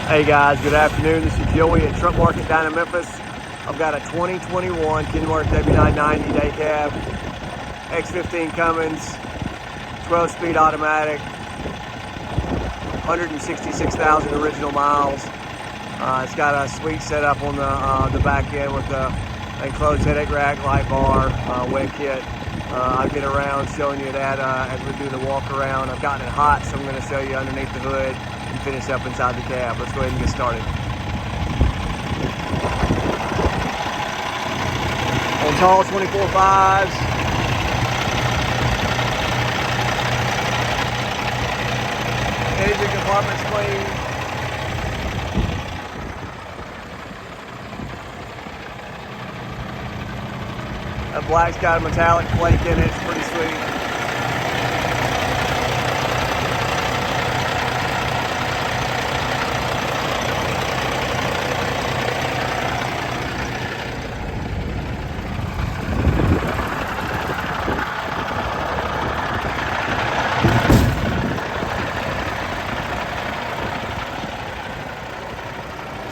Hey guys, good afternoon. This is Joey at Truck Market down in Memphis. I've got a 2021 Kenworth w990 daycab, X15 Cummins, 12-speed automatic, 166,000 original miles. It's got a sweet setup on the back end with the enclosed headache rack, light bar, wet kit. I'll get around showing you that as we do the walk around. I've gotten it hot, so I'm going to show you underneath the hood and finish up inside the cab. Let's go ahead and get started. On tall 24.5s. Engine compartment's clean. That black's got a metallic flake in it. It's pretty sweet.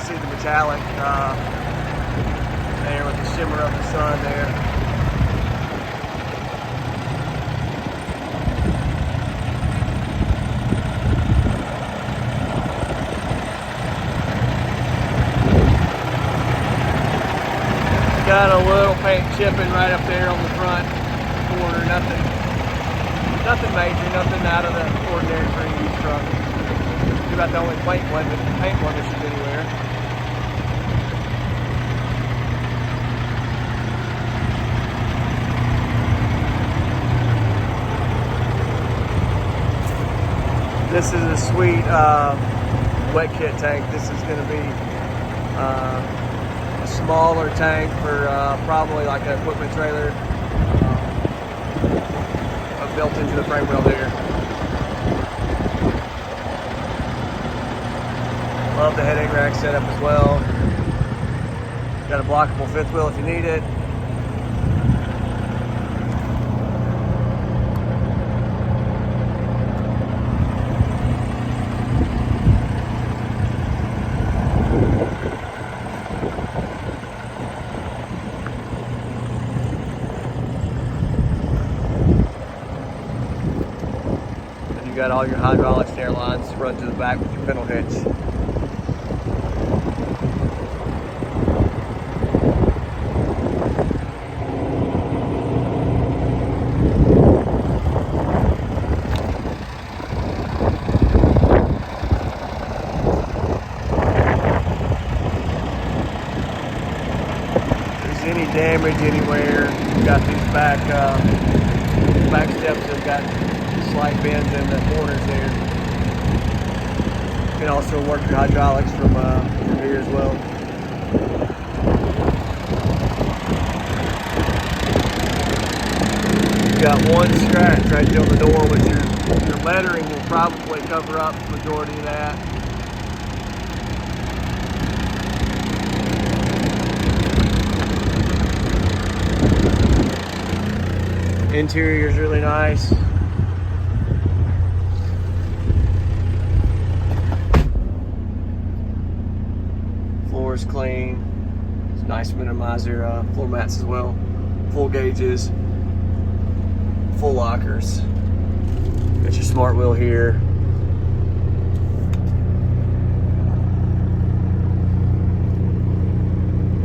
See the metallic there with the shimmer of the sun there. Got a little paint chipping right up there on the front corner. Nothing major, nothing out of the ordinary for any used truck. It's about the only paint blemishes anywhere. This is a sweet wet kit tank. This is going to be a smaller tank for probably like an equipment trailer built into the frame wheel there. Love the headache rack setup as well. Got a blockable fifth wheel if you need it. You got all your hydraulics and air lines run to the back with your pintle hitch. If there's any damage anywhere, you got these back steps that have got slight bends in the corners there. You can also work your hydraulics from here as well. You got one scratch right there on the door, which your lettering will probably cover up the majority of that. Interior is really nice. Floor is clean. It's nice to minimize your floor mats as well. Full gauges, full lockers. Got your smart wheel here.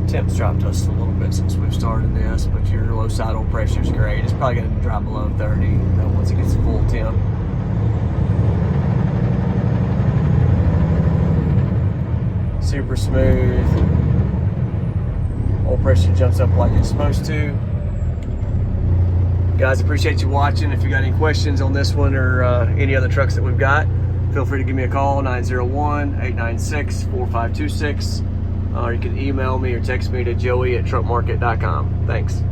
Temps dropped us a little bit since we've started this, but your low sidewall pressure is great. It's probably going to drop below 30 once it gets full temp. Super smooth. Oil pressure jumps up like it's supposed to. Guys, appreciate you watching. If you got any questions on this one or any other trucks that we've got, feel free to give me a call, 901-896-4526. Or you can email me or text me to joey@truckmarket.com. Thanks.